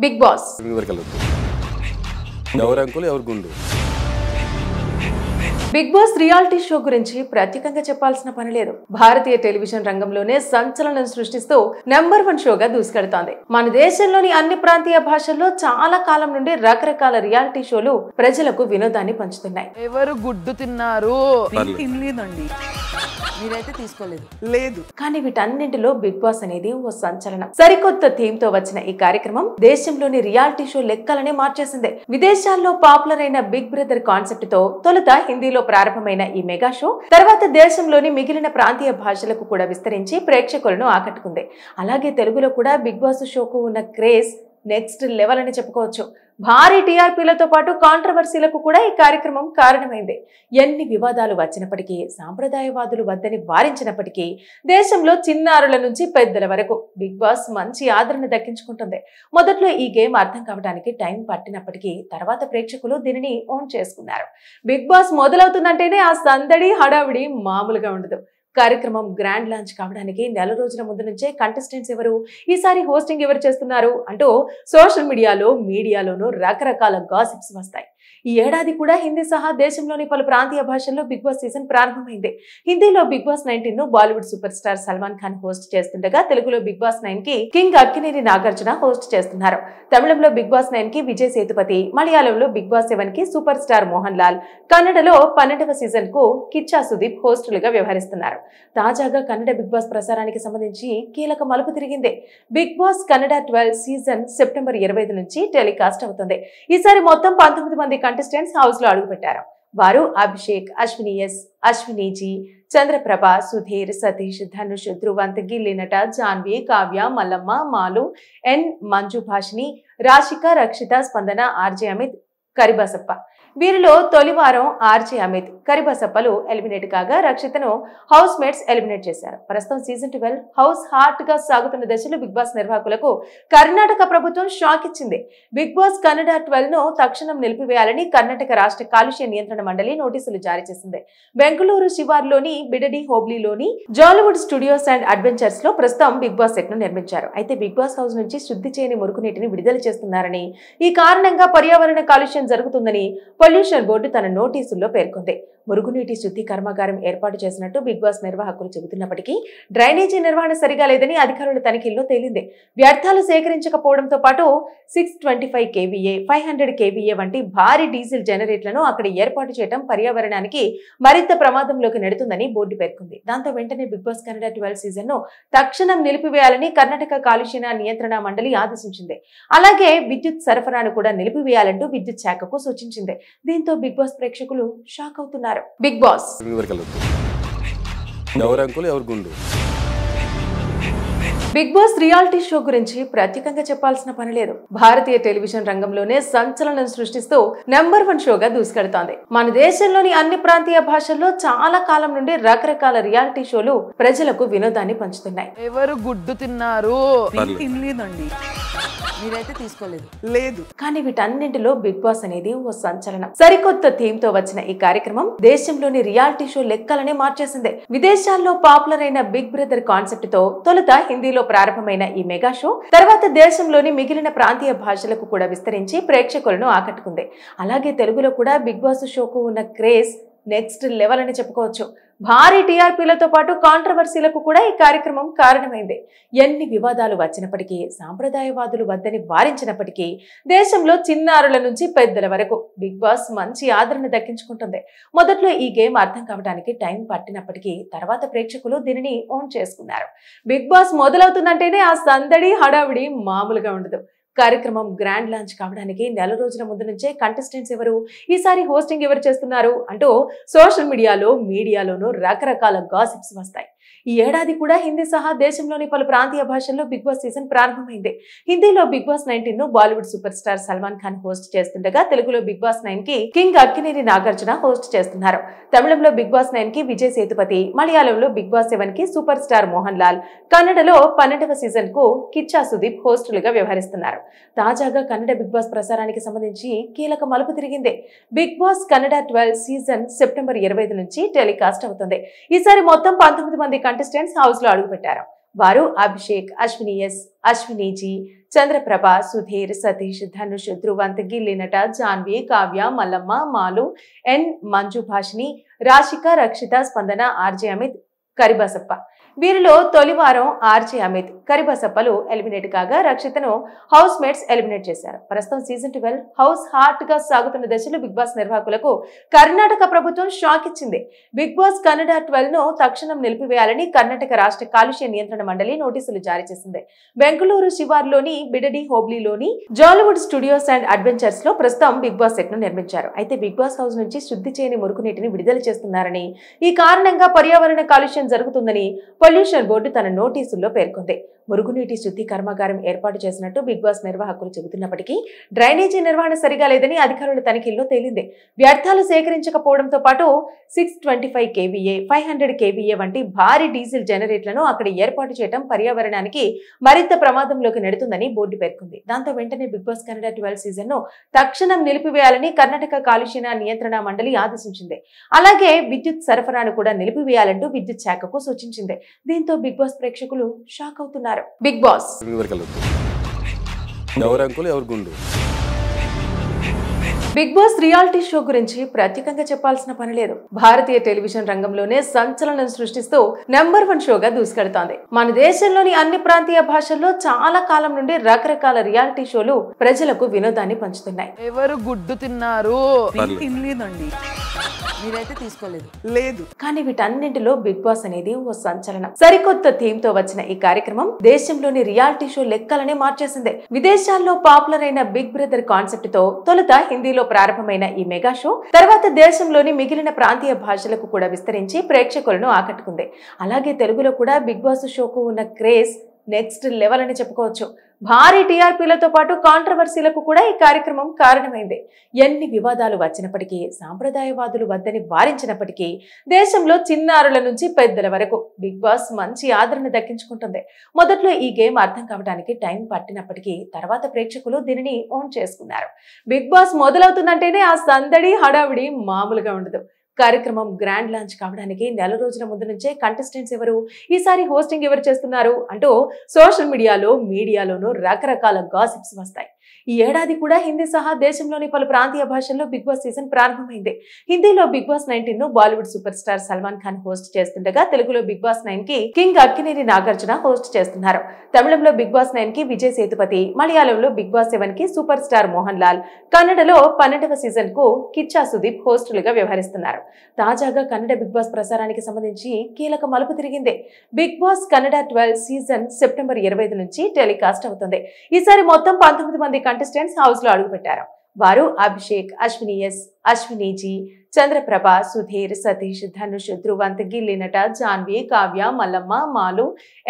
Big Boss Bigg Boss reality show గురించి ప్రత్యేకంగా చెప్పాల్సిన పని లేదు. భారతీయ టెలివిజన్ రంగంలోనే సంచలనం సృష్టిస్తూ నంబర్ 1 షోగా దూసుకెడుతోంది. మన దేశంలోని అన్ని ప్రాంతీయ భాషల్లో చాలా కాలం నుండి రకరకాల రియాలిటీ షోలు ప్రజలకు వినోదాన్ని పంచుతున్నాయి. ఎవరు గుడ్డు తిన్నారు? తినలేదండి, మీరైతే తీసుకోలేదు. లేదు. కానీ వీటన్నింటిలో బిగ్ బాస్ అనేది ఓ సంచలనం. సరికొత్త థీమ్ తో వచ్చిన ఈ కార్యక్రమం దేశంలోని రియాలిటీ షో లెక్కలనే మార్చేసింది. విదేశాల్లో పాపులర్ అయిన బిగ్ బ్రదర్ కాన్సెప్ట్ తో తొలుత హిందీలో ప్రారంభమైన ఈ మెగా షో తర్వాత దేశంలోని మిగిలిన ప్రాంతీయ భాషలకు కూడా విస్తరించి ప్రేక్షకులను ఆకట్టుకుంది. అలాగే తెలుగులో కూడా బిగ్ బాస్ షోకు ఉన్న క్రేజ్ నెక్స్ట్ లెవెల్ అని చెప్పుకోవచ్చు. భారీ టీఆర్పీలతో పాటు కాంట్రవర్సీలకు కూడా ఈ కార్యక్రమం కారణమైంది. ఎన్ని వివాదాలు వచ్చినప్పటికీ, సాంప్రదాయవాదులు వద్దని వారించినప్పటికీ దేశంలో చిన్నారుల నుంచి పెద్దల వరకు బిగ్ బాస్ మంచి ఆదరణ దక్కించుకుంటుంది. మొదట్లో ఈ గేమ్ అర్థం కావడానికి టైం పట్టినప్పటికీ తర్వాత ప్రేక్షకులు దీనిని ఓన్ చేసుకున్నారు. బిగ్ బాస్ మొదలవుతుందంటేనే ఆ సందడి హడావిడి మామూలుగా ఉండదు. కార్యక్రమం గ్రాండ్ లాంచ్ కావడానికి నెల రోజుల ముందు నుంచే కంటెస్టెంట్స్ ఎవరు, ఈసారి హోస్టింగ్ ఎవరు చేస్తున్నారు అంటూ సోషల్ మీడియాలోనూ రకరకాల గాసిప్స్ వస్తాయి. ఈ ఏడాది కూడా హిందీ సహా దేశంలోని పలు ప్రాంతీయ భాషల్లో బిగ్ బాస్ సీజన్ ప్రారంభమైంది. హిందీలో బిగ్ బాస్ 19 ను Bollywood super star Salman Khan host చేస్తుండగా తెలుగులో బిగ్ బాస్ 9 కి కింగ్ అక్కినేని నాగార్జున హోస్ట్ చేస్తున్నారు. తమిళంలో బిగ్ బాస్ 9 కి విజయ్ సేతుపతి, మలయాళంలో బిగ్ బాస్ 7 కి సూపర్ స్టార్ మోహన్ లాల్, కన్నడలో 12వ సీజన్ కు కిచ్చా సుదీప్ హోస్టులుగా వ్యవహరిస్తున్నారు. తాజాగా కన్నడ బిగ్ బాస్ ప్రసారానికి సంబంధించి కీలక మలుపు తిరిగింది. Bigg Boss Kannada 12 season September 25 నుంచి టెలికాస్ట్ అవుతుంది. ఈసారి మొత్తం 19 మంది కంటెస్టెంట్స్ హౌస్ లో అడుగుపెట్టారు. వారు అభిషేక్, అశ్విని ఎస్, అశ్విని జీ, చంద్రప్రభ, సుధీర్, సతీష్, ధనుష్, ధ్రువంత్, గిల్లి నట, జాన్వి, కావ్య, మల్లమ్మ, మాలు, ఎన్, మంజు భాషిని, రాశిక, రక్షిత, స్పందన, ఆర్జే అమిత్, కరిబసప్ప. వీరిలో తొలి వారం ఆర్జే అమిత్, కరిబసప్పలు ఎలిమినేట్ కాగా రక్షితను హౌస్ మేట్స్ ఎలిమినేట్ చేశారు. ప్రస్తుతం సీజన్ 12 హౌస్ హాట్ గా సాగుతున్న దశలో బిగ్ బాస్ నిర్వాహకులకు కర్ణాటక ప్రభుత్వం షాక్ ఇచ్చింది. బిగ్ బాస్ కన్నడ 12 ను తక్షణం నిలిపివేయాలని కర్ణాటక రాష్ట్ర కాలుష్య నియంత్రణ మండలి నోటీసులు జారీ చేసింది. బెంగళూరు శివార్లోని బిడడి హోబ్లీలోని జాలీవుడ్ స్టూడియోస్ అండ్ అడ్వెంచర్స్ లో ప్రస్తుతం బిగ్ బాస్ సెట్ ను నిర్మించారు. అయితే బిగ్ బాస్ హౌస్ నుంచి శుద్ధి చేయని మురుగునీటిని విడుదల చేస్తున్నారని, ఈ కారణంగా పర్యావరణ కాలుష్యం జరుగుతుందని పొల్యూషన్ బోర్డు తన నోటీసుల్లో పేర్కొంది. మురుగునీటి శుద్ధి కర్మాగారం ఏర్పాటు చేసినట్టు బిగ్ బాస్ నిర్వాహకులు చెబుతున్నప్పటికీ డ్రైనేజీ నిర్వహణ సరిగా లేదని అధికారుల తనిఖీల్లో తేలింది. వ్యర్థాలు సేకరించకపోవడంతో పాటు 625 kVA, 500 kVA వంటి భారీ డీజిల్ జనరేటర్లను అక్కడ ఏర్పాటు చేయడం పర్యావరణానికి మరింత ప్రమాదంలోకి నెడుతుందని బోర్డు పేర్కొంది. దాంతో వెంటనే బిగ్ బాస్ కన్నడ 12 సీజన్ ను తక్షణం నిలిపివేయాలని కర్ణాటక కాలుష్య నియంత్రణ మండలి ఆదేశించింది. అలాగే విద్యుత్ సరఫరాను కూడా నిలిపివేయాలంటూ విద్యుత్ శాఖకు సూచించింది. దీంతో బిగ్ బాస్ ప్రేక్షకులు షాక్ అవుతున్నారు. Bigg Boss Bigg Boss reality show గురించి ప్రత్యేకంగా చెప్పాల్సిన పని లేదు. భారతీయ టెలివిజన్ రంగంలోనే సంచలనం సృష్టిస్తూ నంబర్ 1 షోగా దూసుకెడుతోంది. మన దేశంలోని అన్ని ప్రాంతీయ భాషల్లో చాలా కాలం నుండి రకరకాల రియాలిటీ షోలు ప్రజలకు వినోదాన్ని పంచుతున్నాయి. ఎవరు గుడ్డు తిన్నారు? తినలేదండి, మీరైతే తీసుకోలేదు. లేదు. కానీ వీటన్నింటిలో బిగ్ బాస్ అనేది ఓ సంచలనం. సరికొత్త థీమ్ తో వచ్చిన ఈ కార్యక్రమం దేశంలోని రియాలిటీ షో లెక్కలనే మార్చేసింది. విదేశాల్లో పాపులర్ అయిన బిగ్ బ్రదర్ కాన్సెప్ట్ తో తొలుత హిందీలో ప్రారంభమైన ఈ మెగా షో తర్వాత దేశంలోని మిగిలిన ప్రాంతీయ భాషలకు కూడా విస్తరించి ప్రేక్షకులను ఆకట్టుకుంది. అలాగే తెలుగులో కూడా బిగ్ బాస్ షోకు ఉన్న క్రేజ్ నెక్స్ట్ లెవెల్ అని చెప్పుకోవచ్చు. భారీ టీఆర్పీలతో పాటు కాంట్రవర్సీలకు కూడా ఈ కార్యక్రమం కారణమైంది. ఎన్ని వివాదాలు వచ్చినప్పటికీ, సాంప్రదాయవాదులు వద్దని వారించినప్పటికీ దేశంలో చిన్నారుల నుంచి పెద్దల వరకు బిగ్ బాస్ మంచి ఆదరణ దక్కించుకుంటుంది. మొదట్లో ఈ గేమ్ అర్థం కావడానికి టైం పట్టినప్పటికీ తర్వాత ప్రేక్షకులు దీనిని ఓన్ చేసుకున్నారు. బిగ్ బాస్ మొదలవుతుందంటేనే ఆ సందడి హడావిడి మామూలుగా ఉండదు. కార్యక్రమం గ్రాండ్ లాంచ్ కావడానికి నెల రోజుల ముందు నుంచే కంటెస్టెంట్స్ ఎవరు, ఈసారి హోస్టింగ్ ఎవరు చేస్తున్నారు అంటూ సోషల్ మీడియాలోనూ రకరకాల గాసిప్స్ వస్తాయి. ఈ ఏడాది కూడా హిందీ సహా దేశంలోని పలు ప్రాంతీయ భాషల్లో బిగ్ బాస్ సీజన్ ప్రారంభమైంది. హిందీలో బిగ్ బాస్ 19 ను Bollywood super star Salman Khan host చేస్తుండగా తెలుగులో బిగ్ బాస్ 9 కి కింగ్ అక్కినేని నాగార్జున హోస్ట్ చేస్తున్నారు. తమిళంలో బిగ్ బాస్ 9 కి విజయ్ సేతుపతి, మలయాళంలో బిగ్ బాస్ 7 కి సూపర్ స్టార్ మోహన్ లాల్, కన్నడలో 12వ సీజన్ కు కిచ్చా సుదీప్ హోస్టులుగా వ్యవహరిస్తున్నారు. తాజాగా కన్నడ బిగ్ బాస్ ప్రసారానికి సంబంధించి కీలక మలుపు తిరిగింది. Bigg Boss Kannada 12 season September 25 నుంచి టెలికాస్ట్ అవుతుంది. ఈసారి మొత్తం 19 మంది కంటెస్టెంట్స్ హౌస్ లో అడుగుపెట్టారు. వారు అభిషేక్, అశ్విని ఎస్, అశ్విని జీ, చంద్రప్రభ, సుధీర్, సతీష్, ధనుష్, ధ్రువంత్, గిల్లి నట, జాన్వి, కావ్య, మల్లమ్మ, మాలు, ఎన్, మంజు భాషిని, రాశిక, రక్షిత, స్పందన, ఆర్జే అమిత్, కరిబసప్ప. వీరిలో తొలి వారం ఆర్జే అమిత్, కరిబసప్పలు ఎలిమినేట్ కాగా రక్షితను హౌస్ మేట్స్ ఎలిమినేట్ చేశారు. ప్రస్తుతం సీజన్ 12 హౌస్ హాట్ గా సాగుతున్న దశలో బిగ్ బాస్ నిర్వాహకులకు కర్ణాటక ప్రభుత్వం షాక్ ఇచ్చింది. బిగ్ బాస్ కన్నడ 12 ను తక్షణం నిలిపివేయాలని కర్ణాటక రాష్ట్ర కాలుష్య నియంత్రణ మండలి నోటీసులు జారీ చేసింది. బెంగళూరు శివార్లోని బిడడి హోబ్లీలోని జాలీవుడ్ స్టూడియోస్ అండ్ అడ్వెంచర్స్ లో ప్రస్తుతం బిగ్ బాస్ సెట్ ను నిర్మించారు. అయితే బిగ్ బాస్ హౌస్ నుంచి శుద్ధి చేయని మురుగునీటిని విడుదల చేస్తున్నారని, ఈ కారణంగా పర్యావరణ కాలుష్యం జరుగుతుందని పొల్యూషన్ బోర్డు తన నోటీసుల్లో పేర్కొంది. మురుగునీటి శుద్ధి కర్మాగారం ఏర్పాటు చేసినట్టు బిగ్ బాస్ నిర్వాహకులు చెబుతున్నప్పటికీ డ్రైనేజీ నిర్వహణ సరిగా లేదని అధికారుల తనిఖీల్లో తేలింది. వ్యర్థాలు సేకరించకపోవడంతో పాటు 625 kVA, 500 kVA వంటి భారీ డీజిల్ జనరేటర్లను అక్కడ ఏర్పాటు చేయడం పర్యావరణానికి మరింత ప్రమాదంలోకి నెడుతుందని బోర్డు పేర్కొంది. దాంతో వెంటనే బిగ్ బాస్ కన్నడ 12 సీజన్ ను తక్షణం నిలిపివేయాలని కర్ణాటక కాలుష్య నియంత్రణ మండలి ఆదేశించింది. అలాగే విద్యుత్ సరఫరాను కూడా నిలిపివేయాలంటూ విద్యుత్ శాఖకు సూచించింది. దీంతో బిగ్ బాస్ ప్రేక్షకులు షాక్ అవుతున్నారు. Bigg Boss Bigg Boss reality show గురించి ప్రత్యేకంగా చెప్పాల్సిన పని లేదు. భారతీయ టెలివిజన్ రంగంలోనే సంచలనం సృష్టిస్తూ నెంబర్ 1 షోగా దూసుకెడుతోంది. మన దేశంలోని అన్ని ప్రాంతీయ భాషల్లో చాలా కాలం నుండి రకరకాల రియాలిటీ షోలు ప్రజలకు వినోదాన్ని పంచుతున్నాయి. ఎవరు గుడ్డు తిన్నారు తినలేదండి, మీరైతే తీసుకోలేదు. లేదు. కానీ వీటన్నింటిలో బిగ్ బాస్ అనేది ఓ సంచలనం. సరికొత్త థీమ్ తో వచ్చిన ఈ కార్యక్రమం దేశంలోని రియాలిటీ షో లెక్కలనే మార్చేసింది. విదేశాల్లో పాపులర్ అయిన బిగ్ బ్రదర్ కాన్సెప్ట్ తో తొలుత హిందీలో ప్రారంభమైన ఈ మెగా షో తర్వాత దేశంలోని మిగిలిన ప్రాంతీయ భాషలకు కూడా విస్తరించి ప్రేక్షకులను ఆకట్టుకుంది. అలాగే తెలుగులో కూడా బిగ్ బాస్ షోకు ఉన్న క్రేజ్ నెక్స్ట్ లెవెల్ అని చెప్పుకోవచ్చు. భారీ టీఆర్పీలతో పాటు కాంట్రవర్సీలకు కూడా ఈ కార్యక్రమం కారణమైంది. ఎన్ని వివాదాలు వచ్చినప్పటికీ, సాంప్రదాయవాదులు వద్దని వారించినప్పటికీ దేశంలో చిన్నారుల నుంచి పెద్దల వరకు బిగ్ బాస్ మంచి ఆదరణ దక్కించుకుంటుంది. మొదట్లో ఈ గేమ్ అర్థం కావడానికి టైం పట్టినప్పటికీ తర్వాత ప్రేక్షకులు దీనిని ఓన్ చేసుకున్నారు. బిగ్ బాస్ మొదలవుతుందంటేనే ఆ సందడి హడావిడి మామూలుగా ఉండదు. కార్యక్రమం గ్రాండ్ లాంచ్ కావడానికి నెల రోజుల ముందు నుంచే కంటెస్టెంట్స్ ఎవరు, ఈసారి హోస్టింగ్ ఎవరు చేస్తున్నారు అంటూ సోషల్ మీడియాలోనూ రకరకాల గాసిప్స్ వస్తాయి. ఈ ఏడాది కూడా హిందీ సహా దేశంలోని పలు ప్రాంతీయ భాషల్లో బిగ్ బాస్ సీజన్ ప్రారంభమైంది. హిందీలో బిగ్ బాస్ 19 ను Bollywood super star Salman Khan host చేస్తుండగా తెలుగులో బిగ్ బాస్ 9 కి కింగ్ అక్కినేని నాగార్జున హోస్ట్ చేస్తున్నారు. తమిళంలో బిగ్ బాస్ 9 కి విజయ్ సేతుపతి, మలయాళంలో బిగ్ బాస్ 7 కి సూపర్ స్టార్ మోహన్ లాల్, కన్నడలో 12వ సీజన్ కు కిచ్చా సుదీప్ హోస్టులుగా వ్యవహరిస్తున్నారు. తాజాగా కన్నడ బిగ్ బాస్ ప్రసారానికి సంబంధించి కీలక మలుపు తిరిగింది. Bigg Boss Kannada 12 season September 25 నుంచి టెలికాస్ట్ అవుతుంది. ఈసారి మొత్తం 19 మంది కంటెస్టెంట్స్ హౌస్ లో అడుగుపెట్టారు. వారు అభిషేక్, అశ్విని ఎస్, అశ్విని జీ, చంద్రప్రభ, సుధీర్, సతీష్, ధనుష్, ధ్రువంత్, గిల్లి నట, జాన్వి, కావ్య, మల్లమ్మ, మాలు,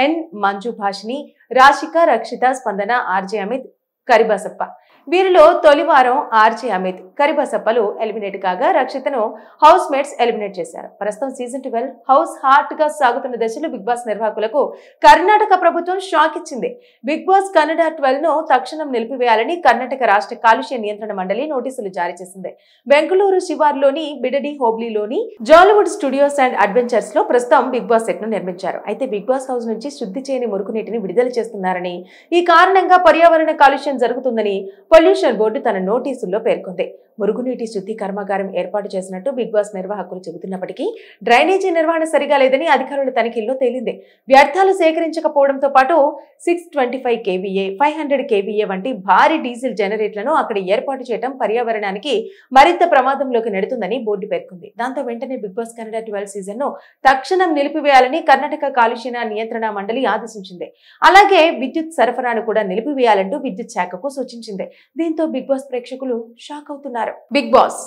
ఎన్, మంజు భాషిని, రాశిక, రక్షిత, స్పందన, ఆర్జే అమిత్, కరిబసప్ప. వీరిలో తొలి వారం ఆర్జే అమిత్, కరిబసప్పలు ఎలిమినేట్ కాగా రక్షితను హౌస్ మేట్స్ ఎలిమినేట్ చేశారు. ప్రస్తుతం సీజన్ 12 హౌస్ హాట్ గా సాగుతున్న దశలో బిగ్ బాస్ నిర్వాహకులకు కర్ణాటక ప్రభుత్వం షాక్ ఇచ్చింది. బిగ్ బాస్ కన్నడ 12 ను తక్షణం నిలిపివేయాలని కర్ణాటక రాష్ట్ర కాలుష్య నియంత్రణ మండలి నోటీసులు జారీ చేసింది. బెంగళూరు శివార్లోని బిడడి హోబ్లీలోని జాలీవుడ్ స్టూడియోస్ అండ్ అడ్వెంచర్స్ లో ప్రస్తుతం బిగ్ బాస్ సెట్ ను నిర్మించారు. అయితే బిగ్ బాస్ హౌస్ నుంచి శుద్ధి చేయని మురుగునీటిని విడుదల చేస్తున్నారని, ఈ కారణంగా పర్యావరణ కాలుష్యం జరుగుతుందని పొల్యూషన్ బోర్డు తన నోటీసుల్లో పేర్కొంది. మురుగునీటి శుద్ధి కర్మాగారం ఏర్పాటు చేసినట్టు బిగ్ బాస్ నిర్వాహకులు చెబుతున్నప్పటికీ డ్రైనేజీ నిర్వహణ సరిగా లేదని అధికారుల తనిఖీల్లో తేలింది. వ్యర్థాలు సేకరించకపోవడంతో పాటు 625 kVA, 500 kVA వంటి భారీ డీజిల్ జనరేటర్లను అక్కడ ఏర్పాటు చేయడం పర్యావరణానికి మరింత ప్రమాదంలోకి నెడుతుందని బోర్డు పేర్కొంది. దాంతో వెంటనే బిగ్ బాస్ కన్నడ 12 సీజన్ ను తక్షణం నిలిపివేయాలని కర్ణాటక కాలుష్య నియంత్రణ మండలి ఆదేశించింది. అలాగే విద్యుత్ సరఫరాను కూడా నిలిపివేయాలంటూ విద్యుత్ శాఖకు సూచించింది. దీంతో బిగ్ బాస్ ప్రేక్షకులు షాక్ అవుతున్నారు. Bigg Boss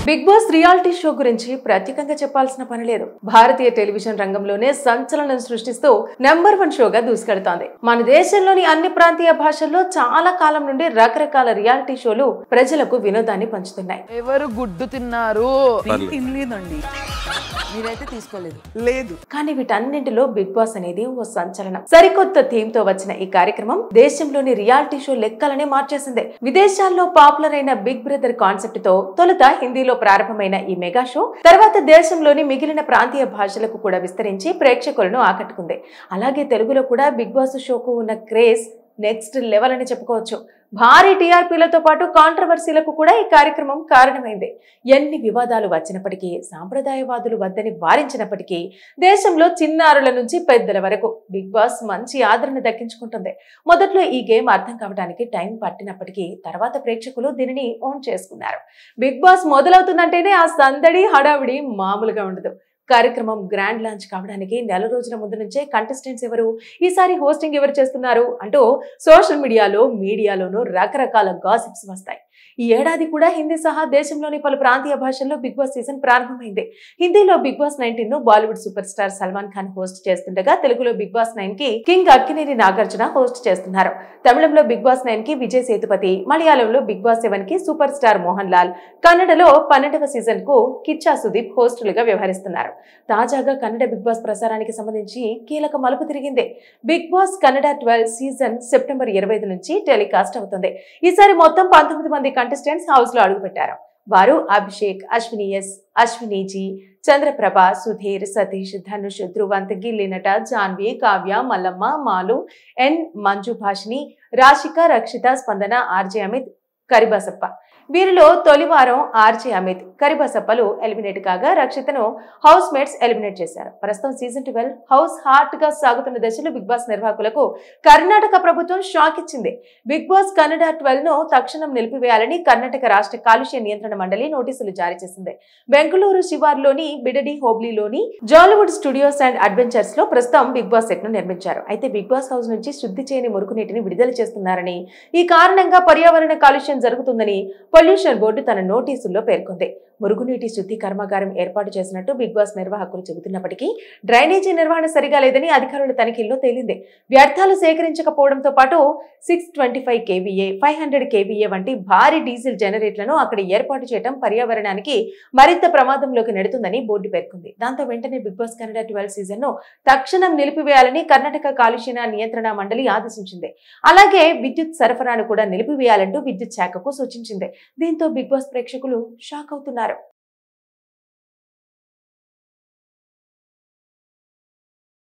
Bigg Boss reality show గురించి ప్రత్యేకంగా చెప్పాల్సిన పని లేదు. భారతీయ టెలివిజన్ రంగంలోనే సంచలనం సృష్టిస్తూ నెంబర్ 1 షోగా దూసుకెడుతోంది. మన దేశంలోని అన్ని ప్రాంతీయ భాషల్లో చాలా కాలం నుండి రకరకాల రియాలిటీ షోలు ప్రజలకు వినోదాన్ని పంచుతున్నాయి. ఎవరు గుడ్డు తిన్నారు తినలేదండి, మీరైతే తీసుకోలేదు. లేదు. కానీ వీటన్నింటిలో బిగ్ బాస్ అనేది ఓ సంచలనం. సరికొత్త థీమ్ తో వచ్చిన ఈ కార్యక్రమం దేశంలోని రియాలిటీ షో లెక్కలనే మార్చేసింది. విదేశాల్లో పాపులర్ అయిన బిగ్ బ్రదర్ కాన్సెప్ట్ తో తొలుత హిందీలో ప్రారంభమైన ఈ మెగా షో తర్వాత దేశంలోని మిగిలిన ప్రాంతీయ భాషలకు కూడా విస్తరించి ప్రేక్షకులను ఆకట్టుకుంది. అలాగే తెలుగులో కూడా బిగ్ బాస్ షోకు ఉన్న క్రేజ్ నెక్స్ట్ లెవెల్ అని చెప్పుకోవచ్చు. భారీ టీఆర్పీలతో పాటు కాంట్రవర్సీలకు కూడా ఈ కార్యక్రమం కారణమైంది. ఎన్ని వివాదాలు వచ్చినప్పటికీ, సాంప్రదాయవాదులు వద్దని వారించినప్పటికీ దేశంలో చిన్నారుల నుంచి పెద్దల వరకు బిగ్ బాస్ మంచి ఆదరణ దక్కించుకుంటుంది. మొదట్లో ఈ గేమ్ అర్థం కావడానికి టైం పట్టినప్పటికీ తర్వాత ప్రేక్షకులు దీనిని ఓన్ చేసుకున్నారు. బిగ్ బాస్ మొదలవుతుందంటేనే ఆ సందడి హడావిడి మామూలుగా ఉండదు. కార్యక్రమం గ్రాండ్ లాంచ్ కావడానికి నెల రోజుల ముందు నుంచే కంటెస్టెంట్స్ ఎవరు, ఈసారి హోస్టింగ్ ఎవరు చేస్తున్నారు అంటూ సోషల్ మీడియాలోనూ రకరకాల గాసిప్స్ వస్తాయి. ఈ ఏడాది కూడా హిందీ సహా దేశంలోని పలు ప్రాంతీయ భాషల్లో బిగ్ బాస్ సీజన్ ప్రారంభమైంది. హిందీలో బిగ్ బాస్ 19 ను Bollywood super star Salman Khan host చేస్తుండగా తెలుగులో బిగ్ బాస్ 9 కి కింగ్ అక్కినేని నాగార్జున హోస్ట్ చేస్తున్నారు. తమిళంలో బిగ్ బాస్ 9 కి విజయ్ సేతుపతి, మలయాళంలో బిగ్ బాస్ 7 కి సూపర్ స్టార్ మోహన్ లాల్, కన్నడలో 12వ సీజన్ కు కిచ్చా సుదీప్ హోస్టులుగా వ్యవహరిస్తున్నారు. తాజాగా కన్నడ బిగ్ బాస్ ప్రసారానికి సంబంధించి కీలక మలుపు తిరిగింది. Bigg Boss Kannada 12 season September 25 నుంచి టెలికాస్ట్ అవుతుంది. ఈసారి మొత్తం 19 మంది కంటెస్టెంట్స్ హౌస్ లో అడుగుపెట్టారు. వారు అభిషేక్, అశ్విని ఎస్, అశ్విని జీ, చంద్రప్రభ, సుధీర్, సతీష్, ధనుష్, ధ్రువంత్, గిల్లి నట, జాన్వి, కావ్య, మల్లమ్మ, మాలు, ఎన్, మంజు భాషిని, రాశిక, రక్షిత, స్పందన, ఆర్జే అమిత్, కరిబసప్ప. వీరిలో తొలి వారం ఆర్జే అమిత్, కరిబసప్పలు ఎలిమినేట్ కాగా రక్షితను హౌస్ మేట్స్ ఎలిమినేట్ చేశారు. ప్రస్తుతం సీజన్ 12 హౌస్ హాట్ గా సాగుతున్న దశలో బిగ్ బాస్ నిర్వాహకులకు కర్ణాటక ప్రభుత్వం షాక్ ఇచ్చింది. బిగ్ బాస్ కన్నడ 12 ను తక్షణం నిలిపివేయాలని కర్ణాటక రాష్ట్ర కాలుష్య నియంత్రణ మండలి నోటీసులు జారీ చేసింది. బెంగళూరు శివార్లోని బిడడి హోబ్లీలోని జాలీవుడ్ స్టూడియోస్ అండ్ అడ్వెంచర్స్ లో ప్రస్తుతం బిగ్ బాస్ సెట్ ను నిర్మించారు. అయితే బిగ్ బాస్ హౌస్ నుంచి శుద్ధి చేయని మురుగునీటిని విడుదల చేస్తున్నారని, ఈ కారణంగా పర్యావరణ కాలుష్యం జరుగుతుందని పొల్యూషన్ బోర్డు తన నోటీసుల్లో పేర్కొంది. మురుగునీటి శుద్ధి కర్మాగారం ఏర్పాటు చేసినట్టు బిగ్ బాస్ నిర్వాహకులు చెబుతున్నప్పటికీ డ్రైనేజీ నిర్వహణ సరిగా లేదని అధికారుల తనిఖీల్లో తేలింది. వ్యర్థాలు సేకరించకపోవడంతో పాటు 625 kVA, 500 kVA వంటి భారీ డీజిల్ జనరేటర్లను అక్కడ ఏర్పాటు చేయడం పర్యావరణానికి మరింత ప్రమాదంలోకి నెడుతుందని బోర్డు పేర్కొంది. దాంతో వెంటనే బిగ్ బాస్ కన్నడ 12 సీజన్ ను తక్షణం నిలిపివేయాలని కర్ణాటక కాలుష్య నియంత్రణ మండలి ఆదేశించింది. అలాగే విద్యుత్ సరఫరాను కూడా నిలిపివేయాలంటూ విద్యుత్ శాఖకు సూచించింది. దీంతో బిగ్ బాస్ ప్రేక్షకులు షాక్ అవుతున్నారు.